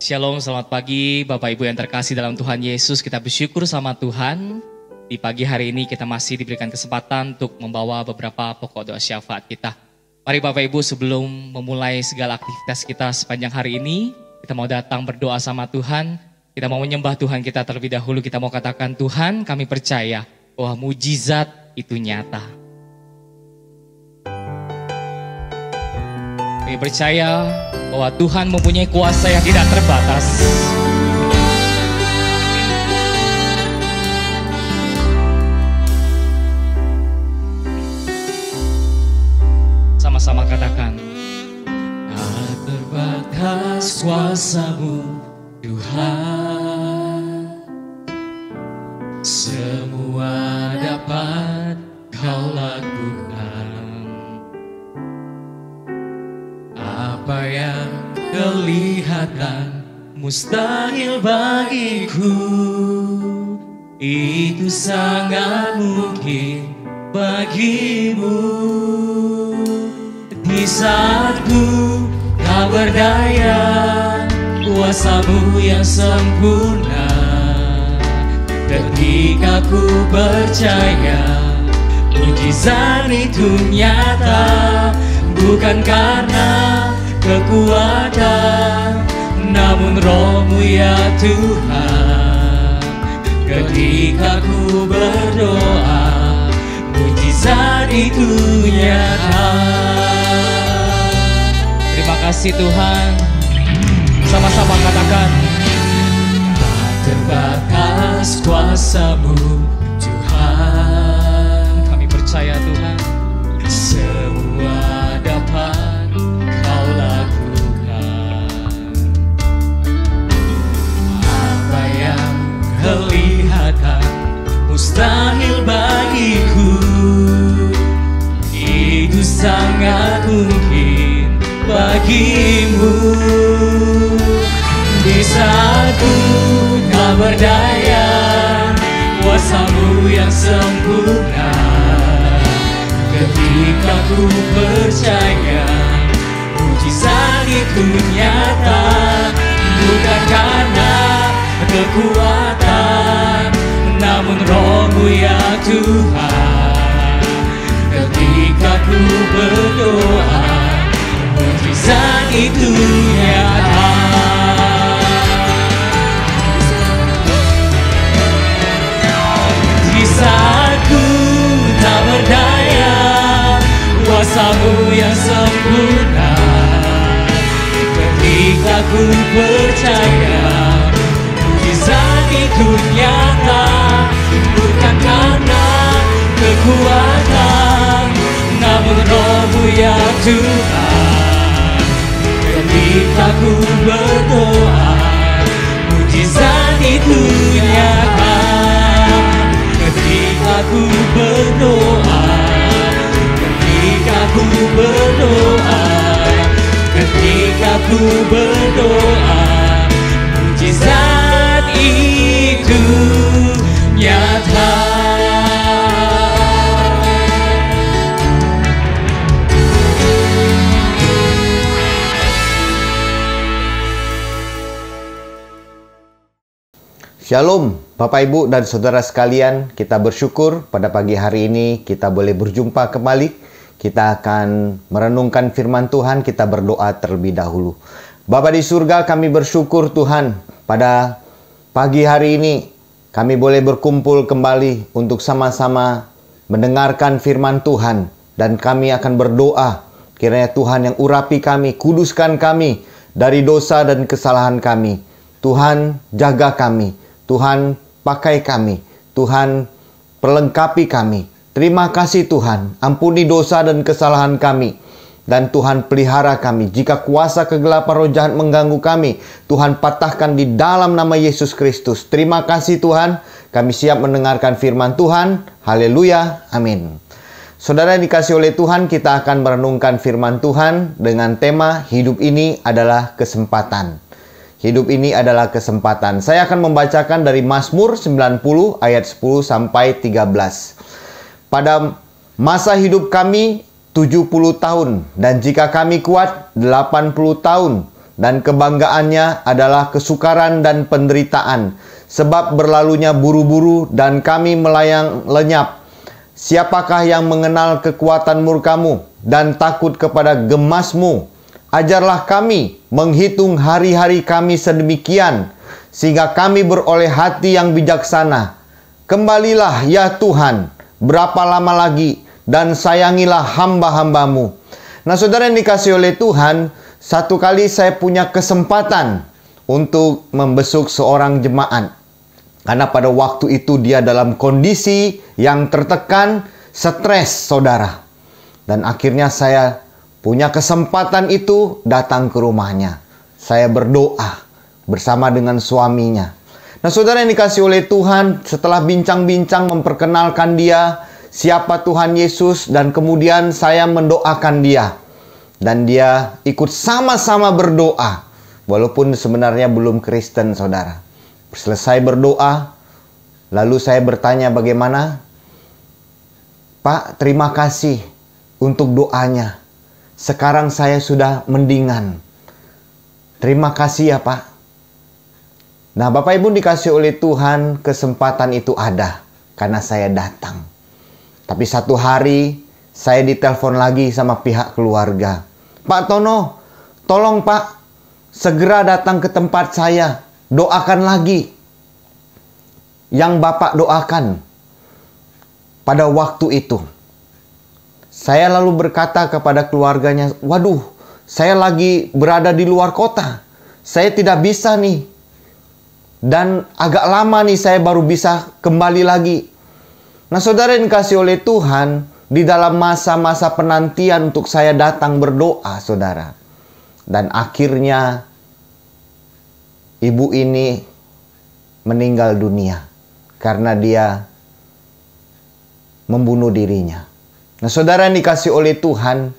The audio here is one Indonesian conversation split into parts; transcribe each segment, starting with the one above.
Shalom, selamat pagi Bapak Ibu yang terkasih dalam Tuhan Yesus. Kita bersyukur sama Tuhan. Di pagi hari ini kita masih diberikan kesempatan untuk membawa beberapa pokok doa syafaat kita. Mari Bapak Ibu, sebelum memulai segala aktivitas kita sepanjang hari ini, kita mau datang berdoa sama Tuhan. Kita mau menyembah Tuhan kita terlebih dahulu. Kita mau katakan, Tuhan, kami percaya bahwa mujizat itu nyata. Kami percaya bahwa Tuhan mempunyai kuasa yang tidak terbatas. Sama-sama katakan, tak terbatas kuasa-Mu Tuhan, semua dapat Kau lakukan. Apa yang kelihatan mustahil bagiku, itu sangat mungkin bagimu. Di saat ku tak berdaya, kuasa-Mu yang sempurna. Ketika ku percaya, mujizat itu nyata. Bukan karena kekuatan, namun Roh-Mu ya Tuhan. Ketika ku berdoa, mujizat itu nyata. Terima kasih Tuhan. Sama-sama katakan, tak terbatas kuasa-Mu Tuhan. Kami percaya Tuhan, semua dapat Kau lakukan. Apa yang kelihatan mustahil bagiku, itu sangat mungkin bagimu. Di saat ku tak berdaya, kuasa-Mu yang sempurna. Ketika ku percaya, mujizat itu nyata. Bukan karena kekuatan, namun Roh-Mu ya Tuhan. Ketika ku berdoa, mujizat itu nyata. Di saat ku tak berdaya, kuasa-Mu yang sempurna. Ketika ku percaya, mujizat itu nyata. Bukan karena kekuatan, namun Roh-Mu ya Tuhan. Ketika ku berdoa, mujizat itu nyata. Ketika ku berdoa, ketika ku berdoa, ketika ku berdoa, mujizat itu nyata. Shalom Bapak Ibu dan Saudara sekalian, kita bersyukur pada pagi hari ini kita boleh berjumpa kembali. Kita akan merenungkan firman Tuhan, kita berdoa terlebih dahulu. Bapa di surga, kami bersyukur Tuhan, pada pagi hari ini kami boleh berkumpul kembali untuk sama-sama mendengarkan firman Tuhan. Dan kami akan berdoa, kiranya Tuhan yang urapi kami, kuduskan kami dari dosa dan kesalahan kami. Tuhan jaga kami, Tuhan pakai kami, Tuhan perlengkapi kami. Terima kasih Tuhan, ampuni dosa dan kesalahan kami. Dan Tuhan pelihara kami. Jika kuasa kegelapan roh jahat mengganggu kami, Tuhan patahkan di dalam nama Yesus Kristus. Terima kasih Tuhan, kami siap mendengarkan firman Tuhan. Haleluya, amin. Saudara yang dikasih oleh Tuhan, kita akan merenungkan firman Tuhan dengan tema hidup ini adalah kesempatan. Hidup ini adalah kesempatan. Saya akan membacakan dari Mazmur 90 ayat 10 sampai 13. Pada masa hidup kami 70 tahun, dan jika kami kuat 80 tahun, dan kebanggaannya adalah kesukaran dan penderitaan, sebab berlalunya buru-buru dan kami melayang lenyap. Siapakah yang mengenal kekuatan murkamu dan takut kepada gemasmu? Ajarlah kami menghitung hari-hari kami sedemikian, sehingga kami beroleh hati yang bijaksana. Kembalilah ya Tuhan, berapa lama lagi, dan sayangilah hamba-hambamu. Nah saudara yang dikasih oleh Tuhan, satu kali saya punya kesempatan untuk membesuk seorang jemaat. Karena pada waktu itu dia dalam kondisi yang tertekan, stres saudara. Dan akhirnya saya punya kesempatan itu datang ke rumahnya. Saya berdoa bersama dengan suaminya. Nah saudara yang dikasih oleh Tuhan, setelah bincang-bincang memperkenalkan dia siapa Tuhan Yesus, dan kemudian saya mendoakan dia. Dan dia ikut sama-sama berdoa, walaupun sebenarnya belum Kristen saudara. Selesai berdoa, lalu saya bertanya bagaimana? Pak, terima kasih untuk doanya. Sekarang saya sudah mendingan. Terima kasih ya Pak. Nah Bapak Ibu dikasih oleh Tuhan, kesempatan itu ada karena saya datang. Tapi satu hari saya ditelepon lagi sama pihak keluarga. Pak Tono, tolong Pak, segera datang ke tempat saya. Doakan lagi yang Bapak doakan pada waktu itu. Saya lalu berkata kepada keluarganya, waduh, saya lagi berada di luar kota. Saya tidak bisa nih. Dan agak lama nih saya baru bisa kembali lagi. Nah saudara yang dikasih oleh Tuhan, di dalam masa-masa penantian untuk saya datang berdoa saudara. Dan akhirnya ibu ini meninggal dunia karena dia membunuh dirinya. Nah saudara yang dikasih oleh Tuhan,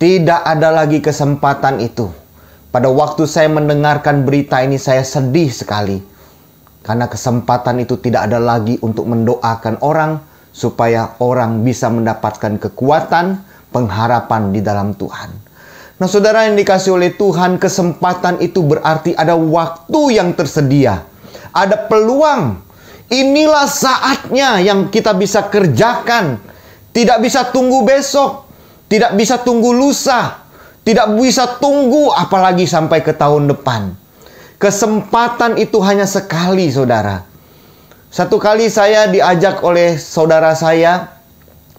tidak ada lagi kesempatan itu. Pada waktu saya mendengarkan berita ini saya sedih sekali. Karena kesempatan itu tidak ada lagi untuk mendoakan orang supaya orang bisa mendapatkan kekuatan, pengharapan di dalam Tuhan. Nah saudara yang dikasih oleh Tuhan, kesempatan itu berarti ada waktu yang tersedia. Ada peluang. Inilah saatnya yang kita bisa kerjakan. Tidak bisa tunggu besok. Tidak bisa tunggu lusa. Tidak bisa tunggu apalagi sampai ke tahun depan. Kesempatan itu hanya sekali saudara. Satu kali saya diajak oleh saudara saya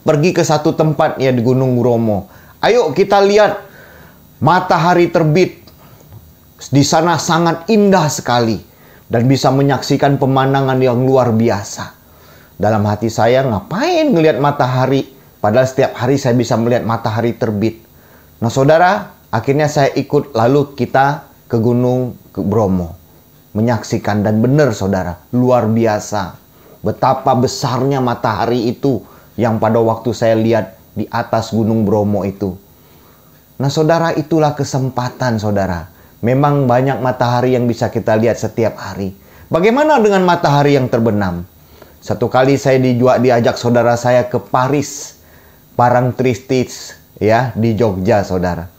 pergi ke satu tempat ya di Gunung Bromo. Ayo kita lihat matahari terbit. Di sana sangat indah sekali dan bisa menyaksikan pemandangan yang luar biasa. Dalam hati saya, ngapain ngelihat matahari? Padahal setiap hari saya bisa melihat matahari terbit. Nah saudara, akhirnya saya ikut lalu kita ke Gunung Bromo. Menyaksikan dan benar saudara, luar biasa. Betapa besarnya matahari itu yang pada waktu saya lihat di atas Gunung Bromo itu. Nah saudara, itulah kesempatan saudara. Memang banyak matahari yang bisa kita lihat setiap hari. Bagaimana dengan matahari yang terbenam? Satu kali saya diajak saudara saya ke Paris, Parangtritis ya di Jogja saudara.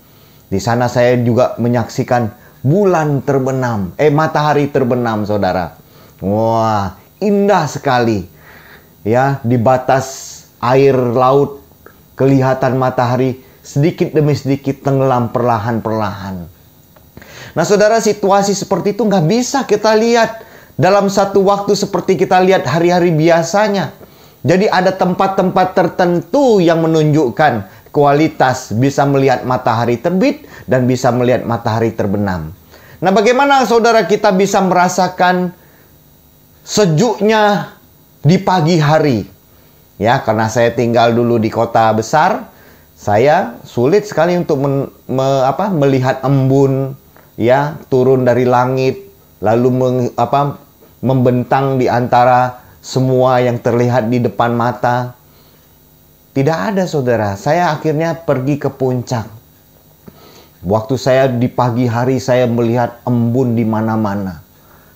Di sana saya juga menyaksikan bulan terbenam, matahari terbenam saudara. Wah, indah sekali. Ya, di batas air laut kelihatan matahari sedikit demi sedikit tenggelam perlahan-perlahan. Nah saudara, situasi seperti itu nggak bisa kita lihat dalam satu waktu seperti kita lihat hari-hari biasanya. Jadi ada tempat-tempat tertentu yang menunjukkan kualitas bisa melihat matahari terbit dan bisa melihat matahari terbenam. Nah bagaimana saudara kita bisa merasakan sejuknya di pagi hari? Ya, karena saya tinggal dulu di kota besar, saya sulit sekali untuk melihat embun ya turun dari langit lalu membentang di antara semua yang terlihat di depan mata. Tidak ada saudara. Saya akhirnya pergi ke puncak. Waktu saya di pagi hari saya melihat embun di mana-mana.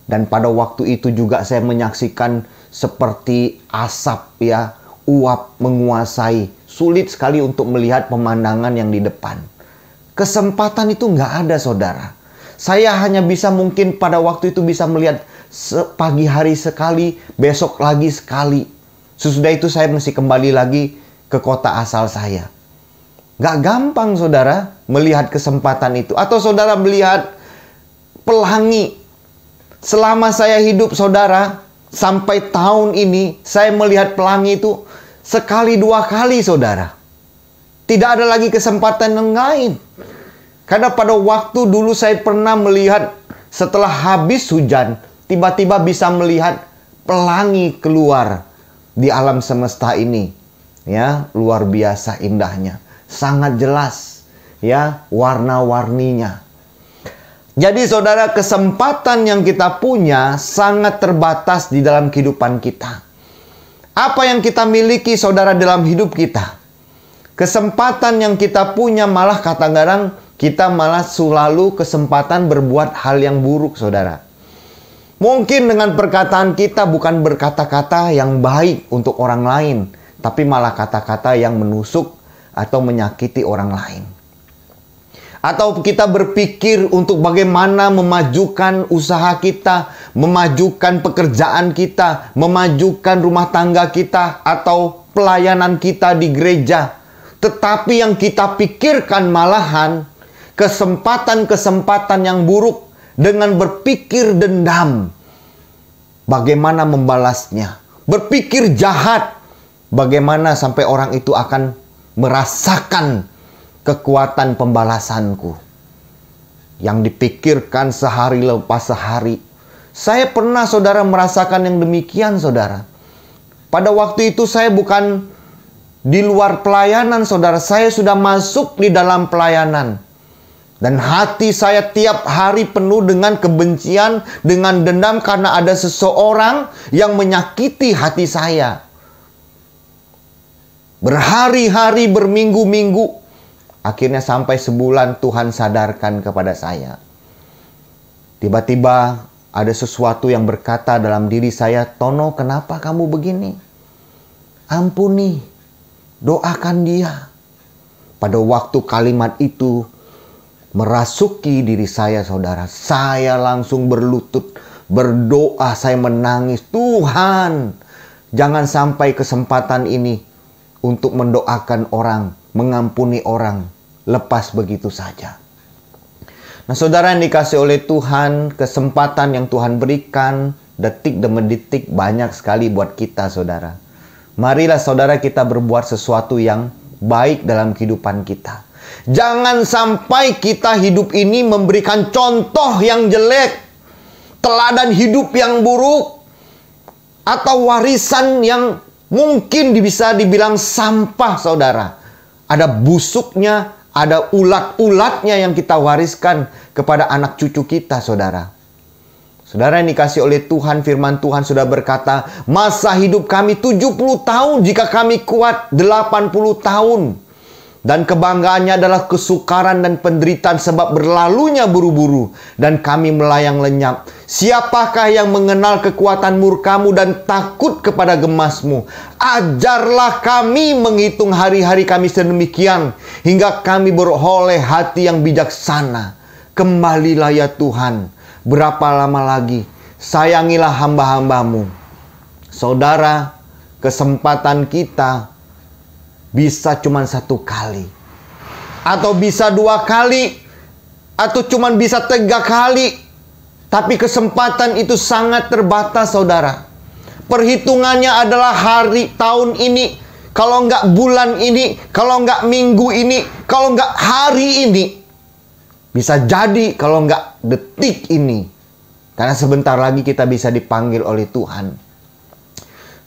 Dan pada waktu itu juga saya menyaksikan seperti asap ya, uap menguasai. Sulit sekali untuk melihat pemandangan yang di depan. Kesempatan itu nggak ada saudara. Saya hanya bisa mungkin pada waktu itu bisa melihat pagi hari sekali, besok lagi sekali. Sesudah itu saya mesti kembali lagi ke kota asal saya. Gak gampang saudara melihat kesempatan itu. Atau saudara melihat pelangi. Selama saya hidup saudara, sampai tahun ini saya melihat pelangi itu sekali dua kali saudara. Tidak ada lagi kesempatan yang lain. Karena pada waktu dulu saya pernah melihat setelah habis hujan, tiba-tiba bisa melihat pelangi keluar di alam semesta ini. Ya, luar biasa indahnya. Sangat jelas ya warna-warninya. Jadi saudara, kesempatan yang kita punya sangat terbatas di dalam kehidupan kita. Apa yang kita miliki saudara dalam hidup kita? Kesempatan yang kita punya malah kadang-kadang kita malah selalu kesempatan berbuat hal yang buruk saudara. Mungkin dengan perkataan kita bukan berkata-kata yang baik untuk orang lain, tapi malah kata-kata yang menusuk atau menyakiti orang lain. Atau kita berpikir untuk bagaimana memajukan usaha kita, memajukan pekerjaan kita, memajukan rumah tangga kita, atau pelayanan kita di gereja. Tetapi yang kita pikirkan malahan kesempatan-kesempatan yang buruk dengan berpikir dendam. Bagaimana membalasnya? Berpikir jahat. Bagaimana sampai orang itu akan merasakan kekuatan pembalasanku. Yang dipikirkan sehari lepas sehari. Saya pernah saudara merasakan yang demikian saudara. Pada waktu itu saya bukan di luar pelayanan saudara. Saya sudah masuk di dalam pelayanan. Dan hati saya tiap hari penuh dengan kebencian, dengan dendam karena ada seseorang yang menyakiti hati saya. Berhari-hari, berminggu-minggu. Akhirnya sampai sebulan Tuhan sadarkan kepada saya. Tiba-tiba ada sesuatu yang berkata dalam diri saya, "Tono, kenapa kamu begini? Ampuni, doakan dia." Pada waktu kalimat itu merasuki diri saya saudara, saya langsung berlutut, berdoa, saya menangis. Tuhan, jangan sampai kesempatan ini untuk mendoakan orang, mengampuni orang, lepas begitu saja. Nah saudara yang dikasih oleh Tuhan, kesempatan yang Tuhan berikan, detik demi detik banyak sekali buat kita saudara. Marilah saudara kita berbuat sesuatu yang baik dalam kehidupan kita. Jangan sampai kita hidup ini memberikan contoh yang jelek, teladan hidup yang buruk, atau warisan yang mungkin bisa dibilang sampah saudara. Ada busuknya, ada ulat-ulatnya yang kita wariskan kepada anak cucu kita saudara. Saudara yang dikasih oleh Tuhan, firman Tuhan sudah berkata, masa hidup kami 70 tahun jika kami kuat 80 tahun. Dan kebanggaannya adalah kesukaran dan penderitaan sebab berlalunya buru-buru. Dan kami melayang lenyap. Siapakah yang mengenal kekuatan murkamu dan takut kepada gemasmu? Ajarlah kami menghitung hari-hari kami sedemikian, hingga kami beroleh hati yang bijaksana. Kembalilah ya Tuhan. Berapa lama lagi? Sayangilah hamba-hambamu. Saudara, kesempatan kita bisa cuma satu kali, atau bisa 2 kali, atau cuma bisa 3 kali. Tapi kesempatan itu sangat terbatas saudara. Perhitungannya adalah hari tahun ini, kalau enggak bulan ini, kalau enggak minggu ini, kalau enggak hari ini. Bisa jadi kalau enggak detik ini. Karena sebentar lagi kita bisa dipanggil oleh Tuhan.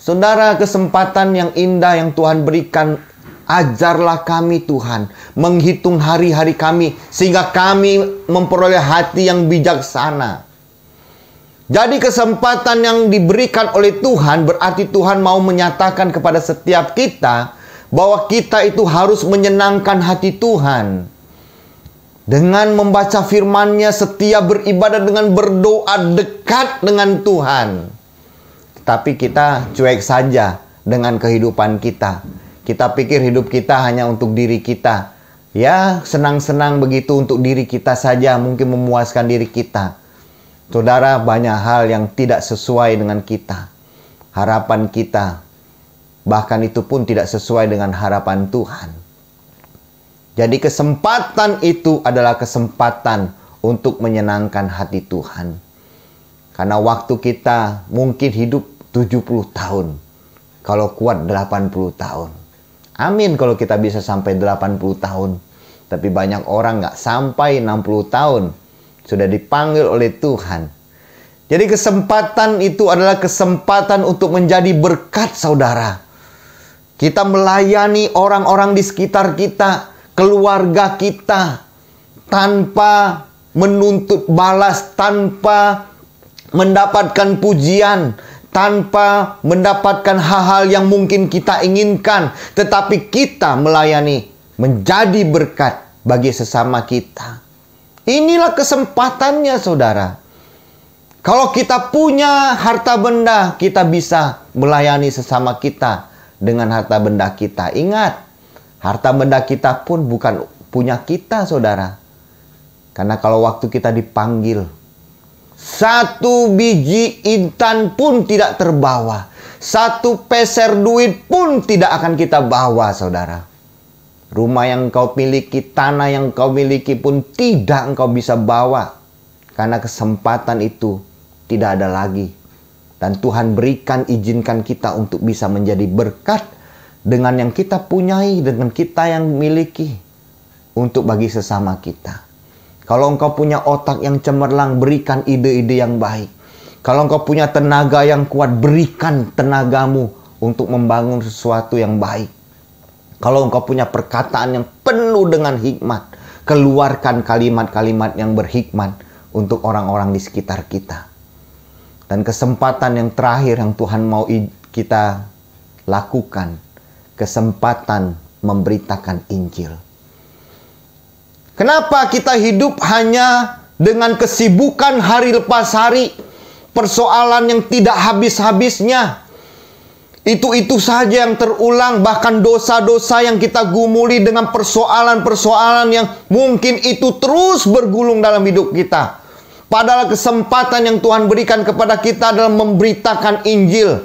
Saudara, kesempatan yang indah yang Tuhan berikan, ajarlah kami Tuhan menghitung hari-hari kami sehingga kami memperoleh hati yang bijaksana. Jadi kesempatan yang diberikan oleh Tuhan berarti Tuhan mau menyatakan kepada setiap kita bahwa kita itu harus menyenangkan hati Tuhan. Dengan membaca firman-Nya, setia beribadah dengan berdoa dekat dengan Tuhan. Tapi kita cuek saja dengan kehidupan kita. Kita pikir hidup kita hanya untuk diri kita. Ya, senang-senang begitu untuk diri kita saja, mungkin memuaskan diri kita. Saudara, banyak hal yang tidak sesuai dengan kita. Harapan kita, bahkan itu pun tidak sesuai dengan harapan Tuhan. Jadi kesempatan itu adalah kesempatan untuk menyenangkan hati Tuhan. Karena waktu kita mungkin hidup 70 tahun. Kalau kuat 80 tahun. Amin kalau kita bisa sampai 80 tahun. Tapi banyak orang nggak sampai 60 tahun. Sudah dipanggil oleh Tuhan. Jadi kesempatan itu adalah kesempatan untuk menjadi berkat, saudara. Kita melayani orang-orang di sekitar kita, keluarga kita, tanpa menuntut balas, tanpa mendapatkan pujian, tanpa mendapatkan hal-hal yang mungkin kita inginkan. Tetapi kita melayani, menjadi berkat bagi sesama kita. Inilah kesempatannya, saudara. Kalau kita punya harta benda, kita bisa melayani sesama kita dengan harta benda kita. Ingat, harta benda kita pun bukan punya kita, saudara. Karena kalau waktu kita dipanggil, satu biji intan pun tidak terbawa. Satu peser duit pun tidak akan kita bawa, saudara. Rumah yang kau miliki, tanah yang kau miliki pun tidak engkau bisa bawa. Karena kesempatan itu tidak ada lagi. Dan Tuhan berikan, izinkan kita untuk bisa menjadi berkat dengan yang kita punyai, dengan kita yang miliki, untuk bagi sesama kita. Kalau engkau punya otak yang cemerlang, berikan ide-ide yang baik. Kalau engkau punya tenaga yang kuat, berikan tenagamu untuk membangun sesuatu yang baik. Kalau engkau punya perkataan yang penuh dengan hikmat, keluarkan kalimat-kalimat yang berhikmat untuk orang-orang di sekitar kita. Dan kesempatan yang terakhir yang Tuhan mau kita lakukan, kesempatan memberitakan Injil. Kenapa kita hidup hanya dengan kesibukan hari lepas hari, persoalan yang tidak habis-habisnya? Itu saja yang terulang, bahkan dosa-dosa yang kita gumuli dengan persoalan-persoalan yang mungkin itu terus bergulung dalam hidup kita. Padahal kesempatan yang Tuhan berikan kepada kita adalah memberitakan Injil.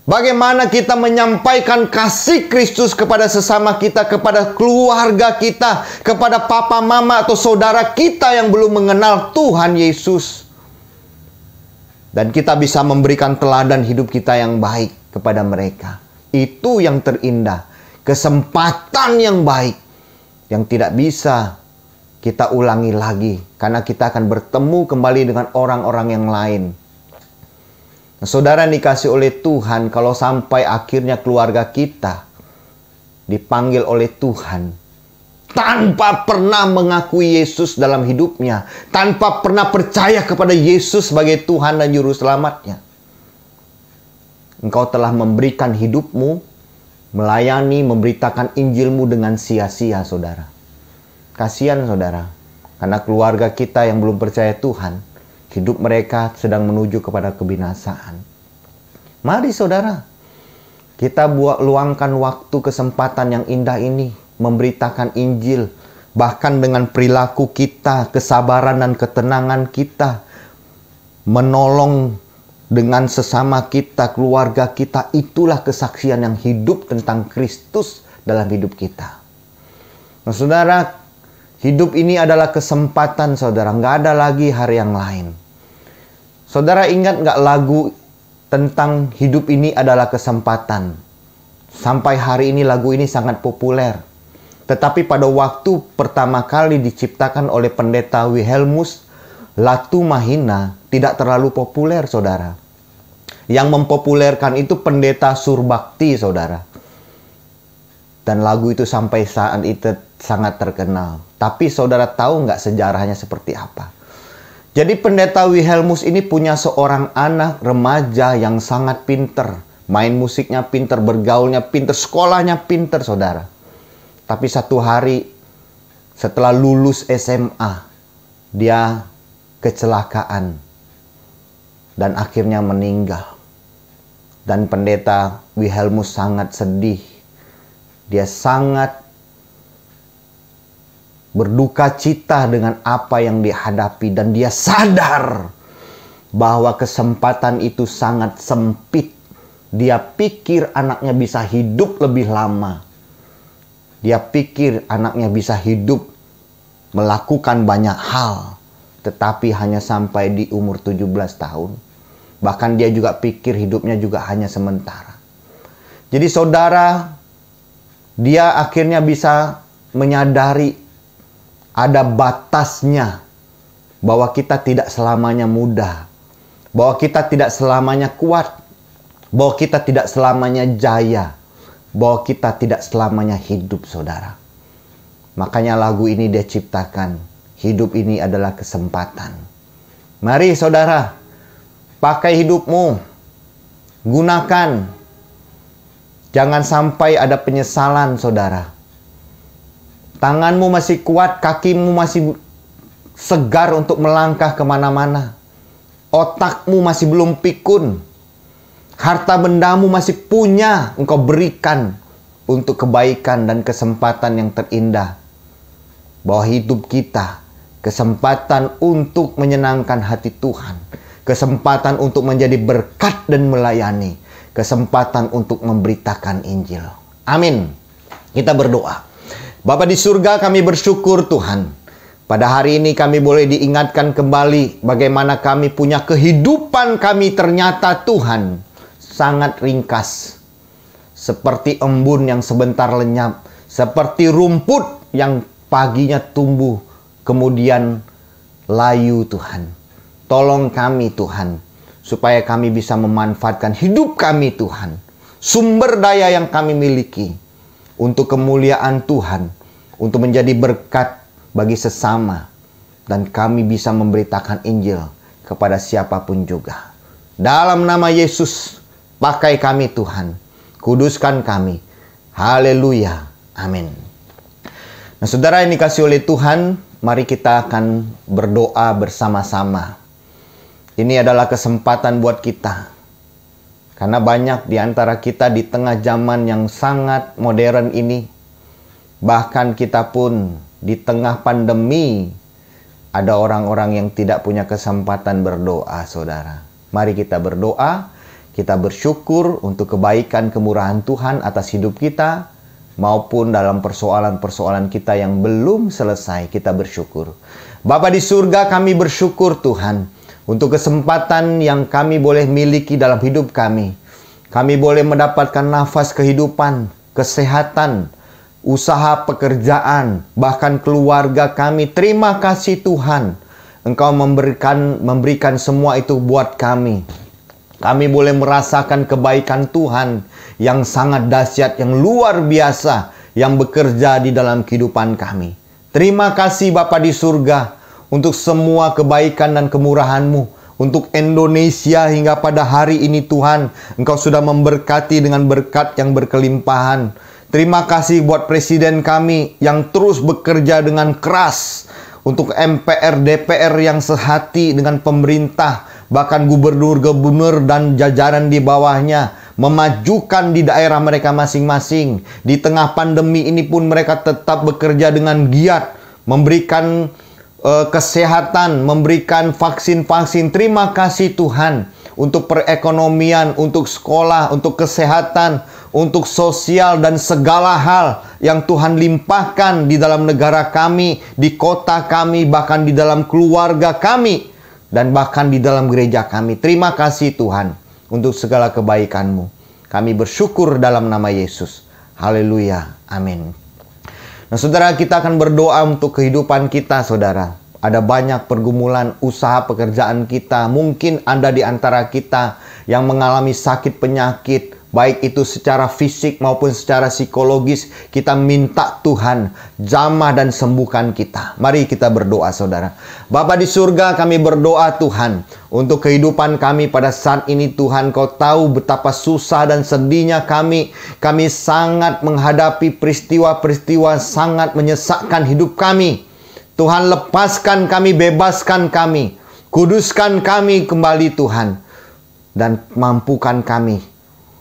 Bagaimana kita menyampaikan kasih Kristus kepada sesama kita, kepada keluarga kita, kepada papa, mama, atau saudara kita yang belum mengenal Tuhan Yesus. Dan kita bisa memberikan teladan hidup kita yang baik kepada mereka. Itu yang terindah. Kesempatan yang baik yang tidak bisa kita ulangi lagi. Karena kita akan bertemu kembali dengan orang-orang yang lain. Nah, saudara dikasih oleh Tuhan, kalau sampai akhirnya keluarga kita dipanggil oleh Tuhan tanpa pernah mengakui Yesus dalam hidupnya, tanpa pernah percaya kepada Yesus sebagai Tuhan dan Juru Selamatnya, engkau telah memberikan hidupmu, melayani, memberitakan Injilmu dengan sia-sia, saudara. Kasihan, saudara, karena keluarga kita yang belum percaya Tuhan, hidup mereka sedang menuju kepada kebinasaan. Mari, saudara, kita luangkan waktu kesempatan yang indah ini, memberitakan Injil, bahkan dengan perilaku kita, kesabaran dan ketenangan kita, menolong dengan sesama kita, keluarga kita. Itulah kesaksian yang hidup tentang Kristus dalam hidup kita. Nah, saudara, hidup ini adalah kesempatan, saudara. Nggak ada lagi hari yang lain. Saudara ingat nggak lagu tentang hidup ini adalah kesempatan? Sampai hari ini lagu ini sangat populer. Tetapi pada waktu pertama kali diciptakan oleh pendeta Wilhelmus, Latu Mahina tidak terlalu populer, saudara. Yang mempopulerkan itu pendeta Surbakti, saudara. Dan lagu itu sampai saat itu sangat terkenal. Tapi saudara tahu nggak sejarahnya seperti apa? Jadi pendeta Wilhelmus ini punya seorang anak remaja yang sangat pinter. Main musiknya pinter, bergaulnya pinter, sekolahnya pinter, saudara. Tapi satu hari setelah lulus SMA, dia kecelakaan dan akhirnya meninggal. Dan pendeta Wilhelmus sangat sedih. Dia sangat berduka cita dengan apa yang dihadapi, dan dia sadar bahwa kesempatan itu sangat sempit. Dia pikir anaknya bisa hidup lebih lama. Dia pikir anaknya bisa hidup melakukan banyak hal, tetapi hanya sampai di umur 17 tahun. Bahkan dia juga pikir hidupnya juga hanya sementara. Jadi saudara, dia akhirnya bisa menyadari ada batasnya, bahwa kita tidak selamanya mudah, bahwa kita tidak selamanya kuat, bahwa kita tidak selamanya jaya, bahwa kita tidak selamanya hidup, saudara. Makanya lagu ini dia ciptakan, hidup ini adalah kesempatan. Mari saudara, pakai hidupmu, gunakan. Jangan sampai ada penyesalan, saudara. Tanganmu masih kuat, kakimu masih segar untuk melangkah kemana-mana. Otakmu masih belum pikun. Harta bendamu masih punya, engkau berikan untuk kebaikan dan kesempatan yang terindah. Bahwa hidup kita, kesempatan untuk menyenangkan hati Tuhan. Kesempatan untuk menjadi berkat dan melayani. Kesempatan untuk memberitakan Injil. Amin. Kita berdoa. Bapa di surga, kami bersyukur Tuhan. Pada hari ini kami boleh diingatkan kembali bagaimana kami punya kehidupan kami ternyata Tuhan sangat ringkas. Seperti embun yang sebentar lenyap. Seperti rumput yang paginya tumbuh kemudian layu Tuhan. Tolong kami Tuhan, supaya kami bisa memanfaatkan hidup kami Tuhan. Sumber daya yang kami miliki untuk kemuliaan Tuhan, untuk menjadi berkat bagi sesama, dan kami bisa memberitakan Injil kepada siapapun juga. Dalam nama Yesus, pakai kami Tuhan, kuduskan kami. Haleluya, amin. Nah saudara yang dikasihi oleh Tuhan, mari kita akan berdoa bersama-sama. Ini adalah kesempatan buat kita. Karena banyak di antara kita di tengah zaman yang sangat modern ini, bahkan kita pun di tengah pandemi, ada orang-orang yang tidak punya kesempatan berdoa, saudara. Mari kita berdoa, kita bersyukur untuk kebaikan kemurahan Tuhan atas hidup kita, maupun dalam persoalan-persoalan kita yang belum selesai, kita bersyukur. Bapa di surga, kami bersyukur Tuhan, untuk kesempatan yang kami boleh miliki dalam hidup kami. Kami boleh mendapatkan nafas kehidupan, kesehatan, usaha pekerjaan, bahkan keluarga kami. Terima kasih Tuhan, Engkau memberikan semua itu buat kami. Kami boleh merasakan kebaikan Tuhan yang sangat dahsyat, yang luar biasa, yang bekerja di dalam kehidupan kami. Terima kasih Bapa di surga, untuk semua kebaikan dan kemurahan-Mu. Untuk Indonesia hingga pada hari ini Tuhan, Engkau sudah memberkati dengan berkat yang berkelimpahan. Terima kasih buat Presiden kami yang terus bekerja dengan keras. Untuk MPR, DPR yang sehati dengan pemerintah, bahkan gubernur-gubernur dan jajaran di bawahnya, memajukan di daerah mereka masing-masing. Di tengah pandemi ini pun mereka tetap bekerja dengan giat, memberikan kesehatan, memberikan vaksin-vaksin. Terima kasih Tuhan untuk perekonomian, untuk sekolah, untuk kesehatan, untuk sosial, dan segala hal yang Tuhan limpahkan di dalam negara kami, di kota kami, bahkan di dalam keluarga kami, dan bahkan di dalam gereja kami. Terima kasih Tuhan untuk segala kebaikan-Mu. Kami bersyukur dalam nama Yesus. Haleluya, amin. Nah saudara, kita akan berdoa untuk kehidupan kita, saudara. Ada banyak pergumulan usaha pekerjaan kita. Mungkin ada di antara kita yang mengalami sakit penyakit, baik itu secara fisik maupun secara psikologis. Kita minta Tuhan jamah dan sembuhkan kita. Mari kita berdoa, saudara. Bapa di surga, kami berdoa Tuhan untuk kehidupan kami pada saat ini. Tuhan, Kau tahu betapa susah dan sedihnya kami. Kami sangat menghadapi peristiwa-peristiwa sangat menyesakkan hidup kami. Tuhan, lepaskan kami, bebaskan kami, kuduskan kami kembali Tuhan, dan mampukan kami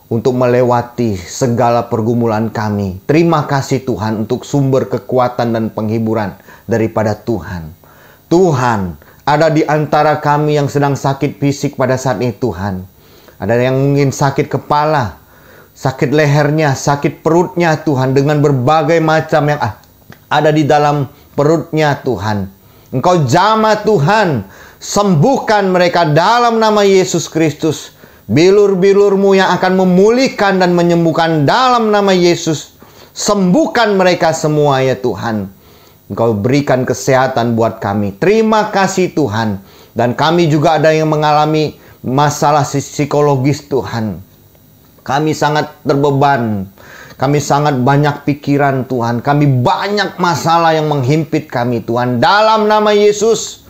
untuk melewati segala pergumulan kami. Terima kasih Tuhan untuk sumber kekuatan dan penghiburan daripada Tuhan. Tuhan, ada di antara kami yang sedang sakit fisik pada saat ini Tuhan. Ada yang mungkin sakit kepala, sakit lehernya, sakit perutnya Tuhan, dengan berbagai macam yang ada di dalam perutnya Tuhan. Engkau jamah Tuhan, sembuhkan mereka dalam nama Yesus Kristus. Bilur-bilur-Mu yang akan memulihkan dan menyembuhkan dalam nama Yesus. Sembuhkan mereka semua ya Tuhan. Engkau berikan kesehatan buat kami. Terima kasih Tuhan. Dan kami juga ada yang mengalami masalah psikologis Tuhan. Kami sangat terbeban. Kami sangat banyak pikiran Tuhan. Kami banyak masalah yang menghimpit kami Tuhan. Dalam nama Yesus,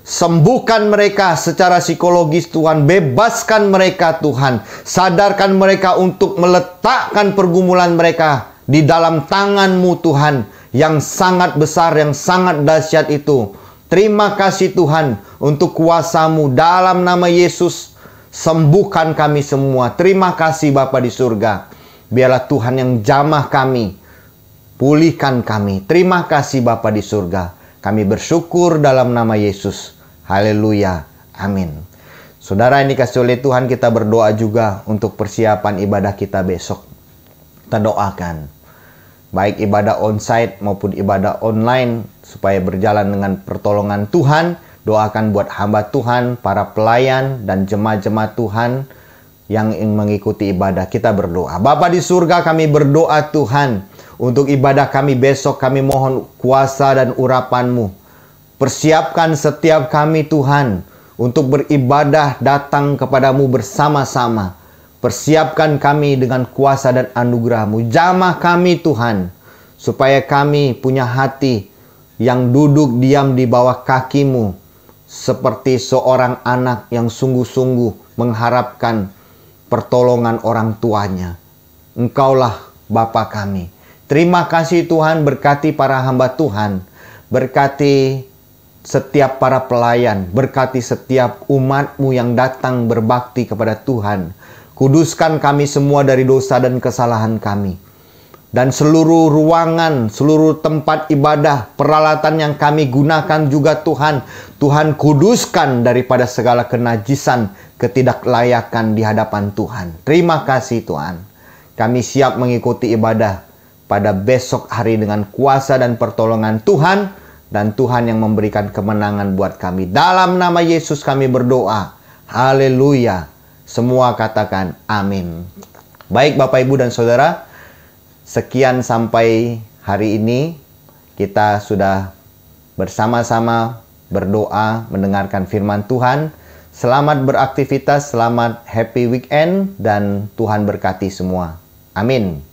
sembuhkan mereka secara psikologis Tuhan. Bebaskan mereka Tuhan. Sadarkan mereka untuk meletakkan pergumulan mereka di dalam tangan-Mu Tuhan, yang sangat besar, yang sangat dahsyat itu. Terima kasih Tuhan untuk kuasa-Mu dalam nama Yesus. Sembuhkan kami semua. Terima kasih Bapa di surga. Biarlah Tuhan yang jamah kami, pulihkan kami. Terima kasih Bapa di surga. Kami bersyukur dalam nama Yesus. Haleluya. Amin. Saudara yang dikasihi oleh Tuhan, kita berdoa juga untuk persiapan ibadah kita besok. Kita doakan baik ibadah onsite maupun ibadah online supaya berjalan dengan pertolongan Tuhan. Doakan buat hamba Tuhan, para pelayan dan jemaat-jemaat Tuhan yang ingin mengikuti ibadah. Kita berdoa. Bapa di surga, kami berdoa Tuhan untuk ibadah kami besok. Kami mohon kuasa dan urapan-Mu. Persiapkan setiap kami Tuhan untuk beribadah datang kepadamu bersama-sama. Persiapkan kami dengan kuasa dan anugerah-Mu. Jamah kami Tuhan, supaya kami punya hati yang duduk diam di bawah kaki-Mu, seperti seorang anak yang sungguh-sungguh mengharapkan pertolongan orang tuanya. Engkaulah Bapa kami. Terima kasih Tuhan, berkati para hamba Tuhan. Berkati setiap para pelayan, berkati setiap umat-Mu yang datang berbakti kepada Tuhan. Kuduskan kami semua dari dosa dan kesalahan kami. Dan seluruh ruangan, seluruh tempat ibadah, peralatan yang kami gunakan juga Tuhan. Tuhan kuduskan daripada segala kenajisan, ketidaklayakan di hadapan Tuhan. Terima kasih Tuhan. Kami siap mengikuti ibadah pada besok hari dengan kuasa dan pertolongan Tuhan. Dan Tuhan yang memberikan kemenangan buat kami. Dalam nama Yesus kami berdoa. Haleluya. Semua katakan amin. Baik Bapak Ibu dan Saudara, sekian sampai hari ini. Kita sudah bersama-sama berdoa, mendengarkan firman Tuhan. Selamat beraktivitas, selamat happy weekend, dan Tuhan berkati semua. Amin.